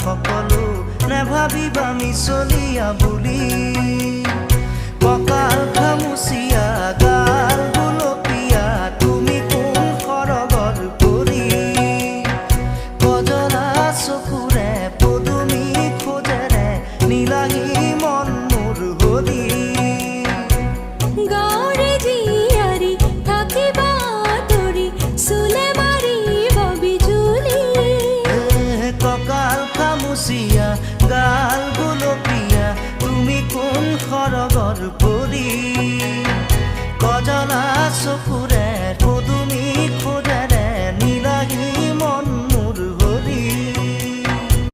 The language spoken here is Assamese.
সকলো নেভাবিবা মিছলীয়া বুলি কঁকাল খামুচিয়া গাল গুলপীয়া তুমি কোন সৰগৰ পৰি কজলা চকুৰে পদুমী খোজেৰে নীলাহী মন মোৰ হৰি গাঁৱৰে জীয়াৰী থাকিবা তৰি চুলে মাৰিব বিজুলি কঁকাল খামুচিয়া গাল গুলপীয়া তুমি কোন সৰগৰ পৰি কজলা চকুৰে